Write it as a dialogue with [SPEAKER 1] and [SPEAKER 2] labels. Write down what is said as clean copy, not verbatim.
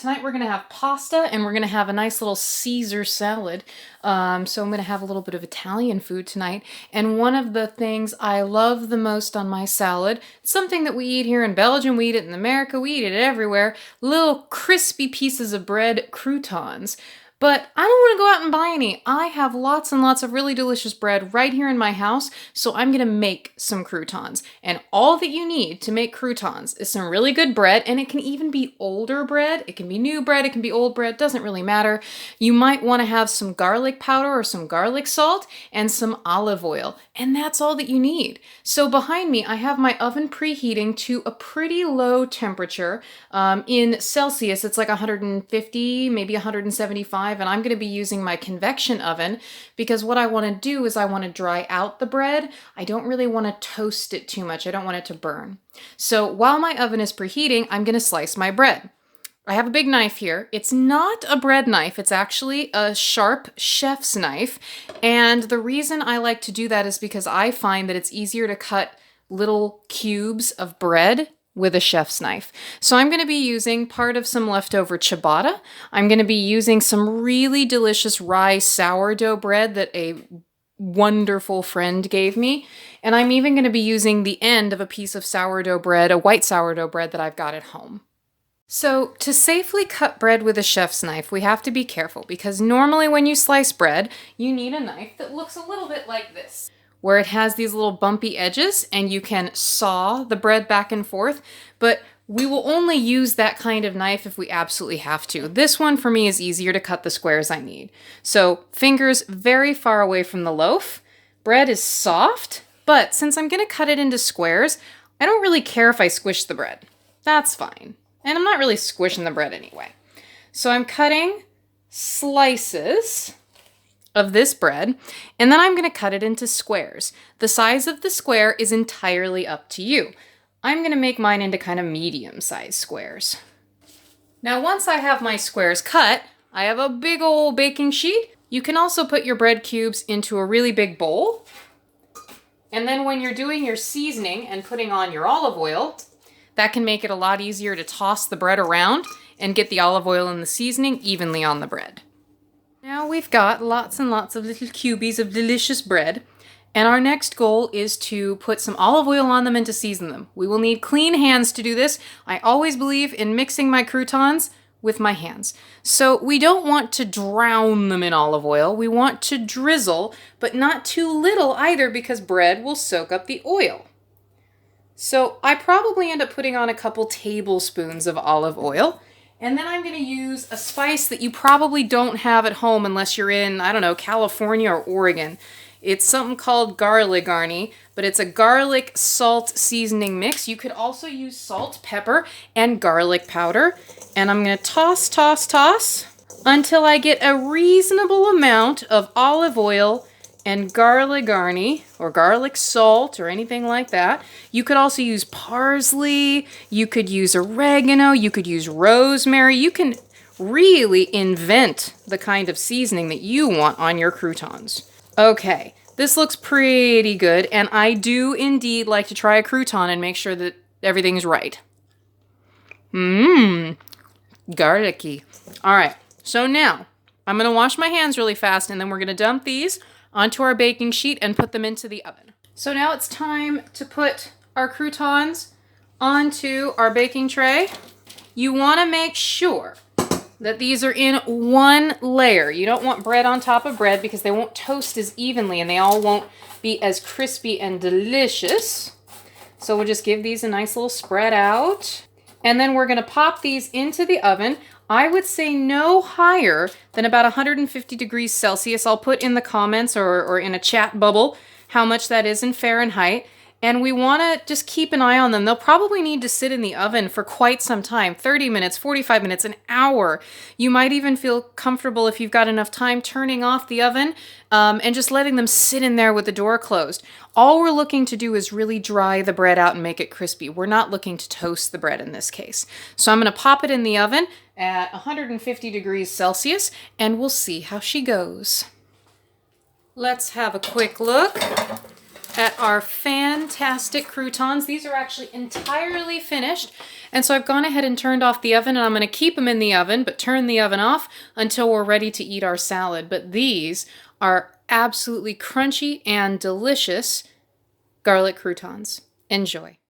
[SPEAKER 1] tonight we're going to have pasta and we're going to have a nice little Caesar salad. So I'm going to have a little bit of Italian food tonight. And one of the things I love the most on my salad, something that we eat here in Belgium, we eat it in America, we eat it everywhere, little crispy pieces of bread, croutons. But I don't want to go out and buy any. I have lots and lots of really delicious bread right here in my house, so I'm going to make some croutons. And all that you need to make croutons is some really good bread, and it can even be older bread. It can be new bread, it can be old bread, doesn't really matter. You might want to have some garlic powder or some garlic salt and some olive oil, and that's all that you need. So behind me, I have my oven preheating to a pretty low temperature. In Celsius, it's like 150, maybe 175. And I'm going to be using my convection oven because what I want to do is I want to dry out the bread. I don't really want to toast it too much. I don't want it to burn. So while my oven is preheating, I'm going to slice my bread. I have a big knife here. It's not a bread knife. It's actually a sharp chef's knife. And the reason I like to do that is because I find that it's easier to cut little cubes of bread with a chef's knife. So I'm going to be using part of some leftover ciabatta. I'm going to be using some really delicious rye sourdough bread that a wonderful friend gave me. And I'm even going to be using the end of a piece of sourdough bread, a white sourdough bread that I've got at home. So to safely cut bread with a chef's knife, we have to be careful because normally when you slice bread, you need a knife that looks a little bit like this, where it has these little bumpy edges and you can saw the bread back and forth, but we will only use that kind of knife if we absolutely have to. This one for me is easier to cut the squares I need. So fingers very far away from the loaf. Bread is soft, but since I'm gonna cut it into squares, I don't really care if I squish the bread. That's fine. And I'm not really squishing the bread anyway. So I'm cutting slices of this bread, and then I'm going to cut it into squares. The size of the square is entirely up to you. I'm going to make mine into kind of medium-sized squares. Now, once I have my squares cut, I have a big old baking sheet. You can also put your bread cubes into a really big bowl. And then when you're doing your seasoning and putting on your olive oil, that can make it a lot easier to toss the bread around and get the olive oil and the seasoning evenly on the bread. Now we've got lots and lots of little cubies of delicious bread, and our next goal is to put some olive oil on them and to season them. We will need clean hands to do this. I always believe in mixing my croutons with my hands. So we don't want to drown them in olive oil. We want to drizzle, but not too little either because bread will soak up the oil. So I probably end up putting on a couple tablespoons of olive oil. And then I'm going to use a spice that you probably don't have at home unless you're in, I don't know, California or Oregon. It's something called garlic-arni, but it's a garlic salt seasoning mix. You could also use salt, pepper, and garlic powder. And I'm going to toss until I get a reasonable amount of olive oil and garlic-arni, or garlic salt, or anything like that. You could also use parsley, you could use oregano, you could use rosemary. You can really invent the kind of seasoning that you want on your croutons. Okay, this looks pretty good, and I do indeed like to try a crouton and make sure that everything's right. Garlicky. All right, so now I'm gonna wash my hands really fast, and then we're gonna dump these onto our baking sheet and put them into the oven. So now it's time to put our croutons onto our baking tray. You want to make sure that these are in one layer. You don't want bread on top of bread because they won't toast as evenly and they all won't be as crispy and delicious. So we'll just give these a nice little spread out. And then we're going to pop these into the oven. I would say no higher than about 150 degrees Celsius. I'll put in the comments or in a chat bubble how much that is in Fahrenheit. And we want to just keep an eye on them. They'll probably need to sit in the oven for quite some time, 30 minutes, 45 minutes, an hour. You might even feel comfortable if you've got enough time turning off the oven and just letting them sit in there with the door closed. All we're looking to do is really dry the bread out and make it crispy. We're not looking to toast the bread in this case. So I'm going to pop it in the oven at 150 degrees Celsius and we'll see how she goes. Let's have a quick look. at our fantastic croutons. These are actually entirely finished. And so I've gone ahead and turned off the oven, and I'm going to keep them in the oven, but turn the oven off until we're ready to eat our salad. But these are absolutely crunchy and delicious garlic croutons. Enjoy.